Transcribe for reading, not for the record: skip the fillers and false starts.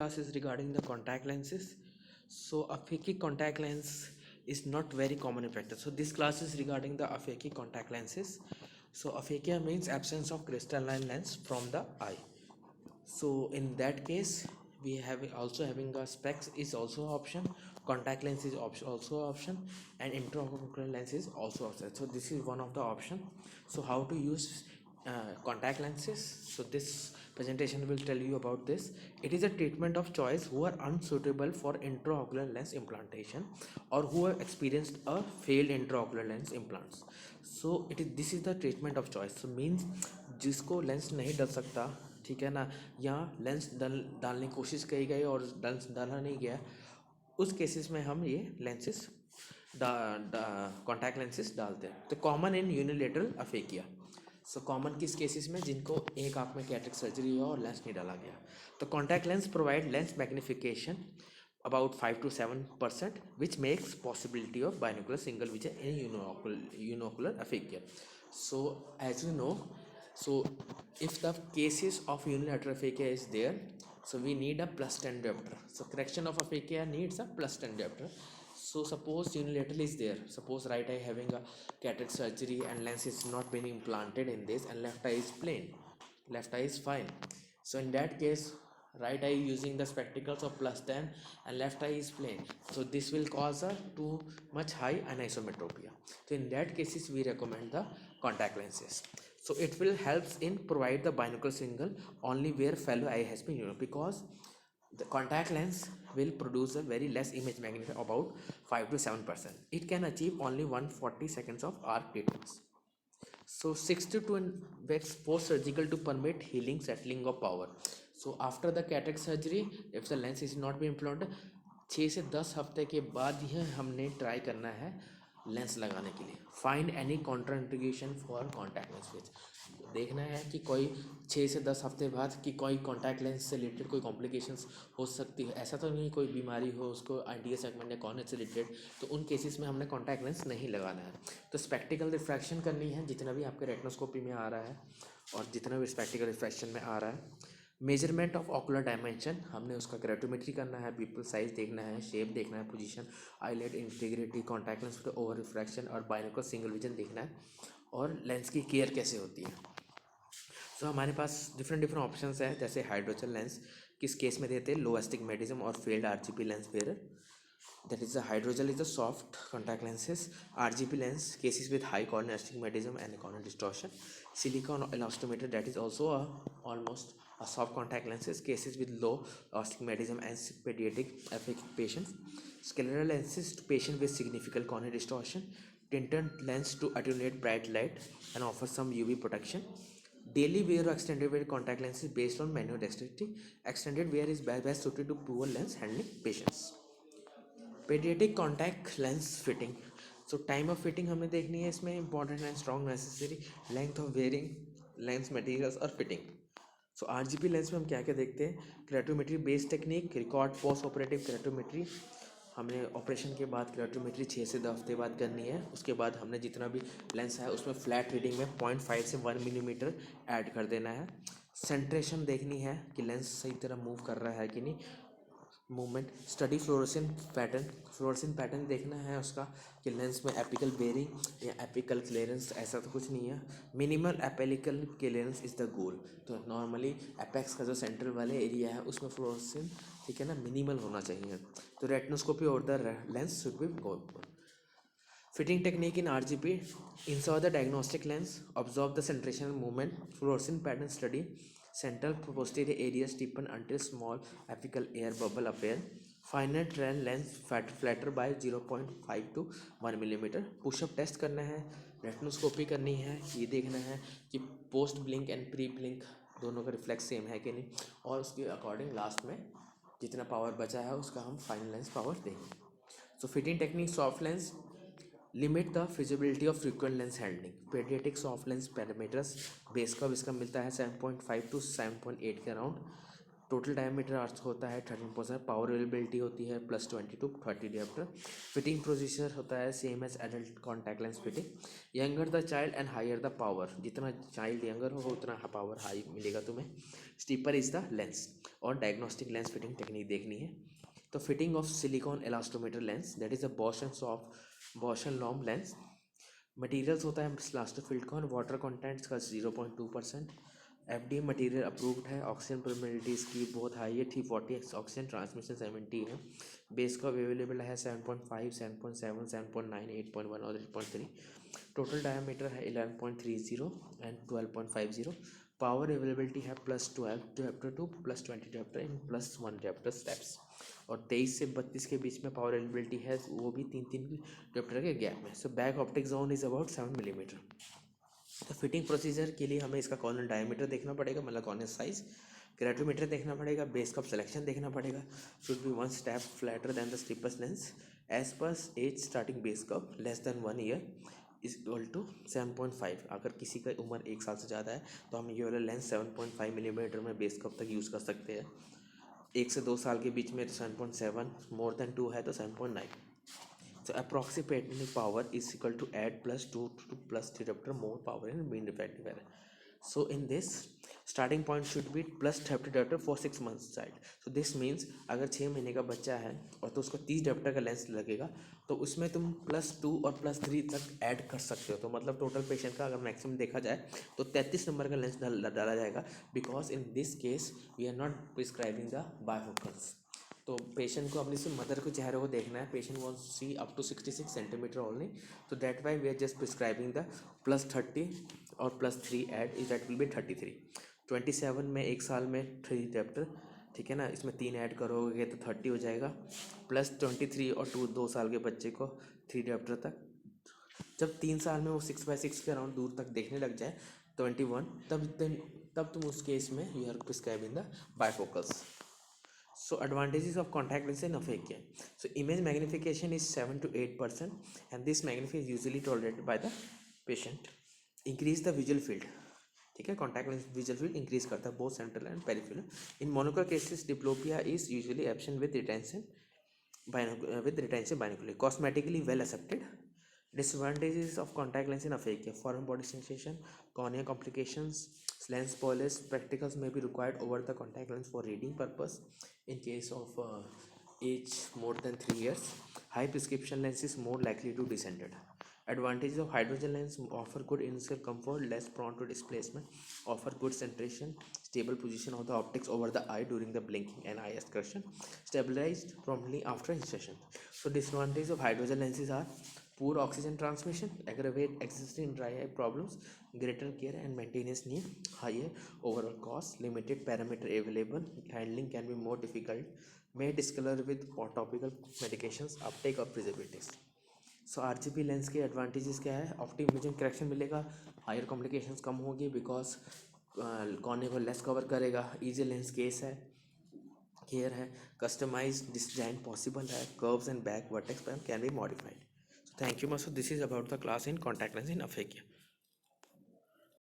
Class is regarding the contact lenses. So aphakic contact lens is not very common in practice. So this class is regarding the aphakic contact lenses. So aphakia means absence of crystalline lens from the eye. So in that case, we have also having a specs is also option, contact lens is also option, and intraocular lens is also option. So this is one of the option. So how to use contact lenses? So this presentation will tell you about this. It is a treatment of choice who are unsuitable for intraocular lens implantation or who have experienced a failed intraocular lens implants. So it is this is the treatment of choice. So means जिसको lens नहीं डल सकता, ठीक है ना, या lens डालने की कोशिश की गई और लेंस डाला नहीं गया, उस केसेस में हम ये लेंसेस कॉन्टैक्ट लेंसेस डालते हैं. तो common in unilateral aphakia. So common किस केसेस में? जिनको एक आँख में कैटरेक्ट सर्जरी है और लेंस नहीं डाला गया. तो contact lens provide lens magnification about 5 to 7%, which makes possibility of binocular single vision in unilocular aphakia. So as you know, so if the cases of unilateral aphakia is there, so we need a plus 10 diopter. So correction of aphakia needs a plus 10 diopter. So suppose unilateral is there, suppose right eye having a cataract surgery and lens is not being implanted in this, and left eye is plain, left eye is fine. So in that case, right eye using the spectacles of plus 10 and left eye is plain, so this will cause a too much high anisometropia. So in that cases we recommend the contact lenses. So it will helps in provide the binocular single only where fellow eye has been used, because the contact lens will produce a very less image magnitude, about 5 to 7%. It can achieve only 140 seconds of arc distance. So 60 to wax post surgical to permit healing settling of power. So after the cataract surgery, if the lens is not being implanted, 6 से 10 हफ्ते के बाद यह हमने try करना है lens लगाने के लिए. Find any contraindication for contact lens switch. देखना है कि कोई 6 से 10 हफ्ते बाद कि कोई कॉन्टैक्ट लेंस से रिलेटेड कोई कॉम्प्लिकेशंस हो सकती है. ऐसा तो नहीं कोई बीमारी हो उसको आइडिया सेगमेंट या कॉर्निया से रिलेटेड, तो उन केसेस में हमने कॉन्टैक्ट लेंस नहीं लगाना है. तो स्पेक्टिकल रिफ्रैक्शन करनी है जितना भी आपके रेटिनोस्कोपी में आ रहा है और जितना भी स्पेक्टिकल रिफ्रैक्शन में आ रहा है. मेजरमेंट ऑफ ऑकुलर डायमेंशन, हमने उसका ग्रेटोमेट्री करना है, पीपल साइज देखना है, शेप देखना है, position, eyelet integrity, contact lens over refraction और बाइनोकुलर सिंगल विजन देखना है, और लेंस की केयर कैसे होती है. तो हमारे पास डिफरेंट ऑप्शंस है, जैसे हाइड्रोजल लेंस किस केस में देते हैं? लो एस्टिग्मेटिज्म और failed RGP lens fair. That is, the hydrogel is the soft contact lenses. RGP lens cases with high corneal astigmatism and corneal distortion. Silicone elastometer, that is also almost a soft contact lenses cases with low astigmatism and pediatric aphakic patients. Scleral lenses to patients with significant corneal distortion. Tinted lens to attenuate bright light and offer some UV protection. Daily wear or extended wear contact lenses based on manual dexterity. Extended wear is best suited to poor lens handling patients. Paediatric contact lens fitting. So time of fitting हमें देखनी है, इसमें important and strong necessary, length of wearing, lens materials और fitting. So RGP lens में हम क्या क्या देखते हैं? Keratometry based technique, record post operative keratometry. हमने ऑपरेशन के बाद क्रेटोमेट्री 6 से 10 हफ्ते बाद करनी है. उसके बाद हमने जितना भी लेंस है उसमें फ्लैट रीडिंग में 0.5 से 1 मिलीमीटर ऐड कर देना है. सेंट्रेशन देखनी है कि लेंस सही तरह मूव कर रहा है कि नहीं. मूवमेंट, स्टडी फ्लोरोसेंट पैटर्न देखना है उसका कि लेंस में एपिकल बेरिंग या एपिकल क्लियरेंस, ऐसा तो कुछ नहीं है. Minimal apical clearance is the goal. तो नॉर्मली एपेक्स का जो सेंट्रल वाले एरिया है उसमें फ्लोरोसेंट, ठीक है ना, मिनिमल होना चाहिए. तो रेटिनोस्कोपी और the lens should be go. Fitting technique in RGP, insert the diagnostic lens, observe the centration movement, fluorescent pattern study, central posterior area stiffen until small apical air bubble appear, final trail lens flatter by 0.5 to 1 millimetre. Push up test करना है, retinoscopy करनी है, ये देखना है कि post blink and pre blink दोनों का रिफ्लेक्स सेम है कि नहीं, और उसके अकॉर्डिंग लास्ट में जितना पावर बचा है उसका हम फाइनल लेंस पावर देंगे. So fitting technique, soft lens, limit the feasibility of frequent lens handling. Paediatric soft lens parameters base का इसका मिलता है 7.5 to 7.8 के अराउंड. टोटल डायमीटर अर्थ होता है 13%, पावर अवेलेबिलिटी होती है +20 to 30 diopter। फिटिंग प्रोसीजर होता है same as adult contact lens fitting. Younger the child and higher the power, जितना चाइल्ड यंगर हो उतना पावर हाई मिलेगा तुम्हें। Steeper is the lens. और डायग्नोस्टिक लेंस फिटिंग टेक्निक देखनी है तो fitting of silicon elastomer lens, that is a Bausch and Lomb lens. Materials होता है प्लास्टोफिल्टकॉन, वाटर कंटेंट्स का 0.2%। एफडीए मटेरियल अप्रूव्ड है, ऑक्सीजन परमिबिलिटी इसकी बहुत हाई है, 340 ऑक्सीजन ट्रांसमिशन 70 है। बेस का अवेलेबल है 7.5, 7.7, 7.9, 8.1 और 8.3। टोटल डायमीटर है 11.30 एंड 12.50। पावर अवेलेबिलिटी है +12 dioptre to +20 dioptre in +1 dioptre steps. और 23 से 32 के बीच में पावर अवेलेबिलिटी है, वो भी 3 डायोप्टर के गैप में। So back optic zone is about 7 millimetre. तो फिटिंग प्रोसीजर के लिए हमें इसका कॉर्नर डायमीटर देखना पड़ेगा, मतलब कॉर्नर साइज। ग्रेटोमीटर देखना पड़ेगा, बेस कप सिलेक्शन देखना पड़ेगा। Should be 1 step flatter than the steepest lens edge पर edge starting base cup less than 1 year is equal to 7.5। अगर किसी का उम्र 1 साल से ज़्यादा है तो हम ये वाला लेंस 7.5 मिलीमीटर में बेस कप तक यूज़ कर सकते हैं। 1 से 2 साल के बीच में 7.7, मोर देन 2 है तो 7.9। So approximately power is equal to add +2 to +3 diopter more power in mean refractive error. So in this starting point should be +30 diopter for 6 months child. So this means अगर 6 महीने का बच्चा है और तो उसको 30 diopter का लेंस लगेगा तो उसमें तुम +2 और +3 तक ऐड कर सकते हो। तो मतलब टोटल पेशेंट का अगर मैक्सिमम देखा जाए तो 33 नंबर का लेंस डाला जाएगा, because in this case we are not prescribing the bifocals. तो पेशेंट को अपनी सिर्फ मदर को चेहरे को देखना है, patient wants see up to 66 centimeter only, तो that why we are just prescribing the +30 और +3 add is that will be 33। 27 में 1 साल में 3 डायोप्टर, ठीक है ना, इसमें 3 ऐड करोगे तो 30 हो जाएगा, +23 और 2 साल के बच्चे को 3 डायोप्टर तक। जब 3 साल में वो 6/6 के अराउंड दूर तक देखने लग जाए 21, तब तुम उस केस में you are prescribing the bifocals. So advantages of contact lens in aphakia. So image magnification is 7 to 8%, and this magnification is usually tolerated by the patient. Increase the visual field, ठीक है, contact lens visual field increase करता है both central and peripheral. In monocular cases diplopia is usually absent with retention binocularly, cosmetically well accepted. Disadvantages of contact lens in aphakia: foreign body sensation, cornea complications, lens polish. Spectacles may be required over the contact lens for reading purpose in case of age more than 3 years. High prescription lens is more likely to descended. Advantages of hydrogen lens: offer good initial comfort, less prone to displacement, offer good centration, stable position of the optics over the eye during the blinking and eye excursion, stabilized promptly after insertion. So disadvantages of hydrogen lenses are poor oxygen transmission, aggravate existing dry eye problems, greater care and maintenance need, higher overall cost, limited parameter available, handling can be more difficult, may discolor with topical medications, uptake of preservatives. So RGB lens के advantages क्या है? Optic imaging correction मिलेगा, higher complications कम होगी because cornea को less cover करेगा, easy lens case है, care है, कस्टमाइज डिजाइन पॉसिबल है, curves and back vertex pan can be modified. Thank you much. This is about the class in contact lens in अफेकिया।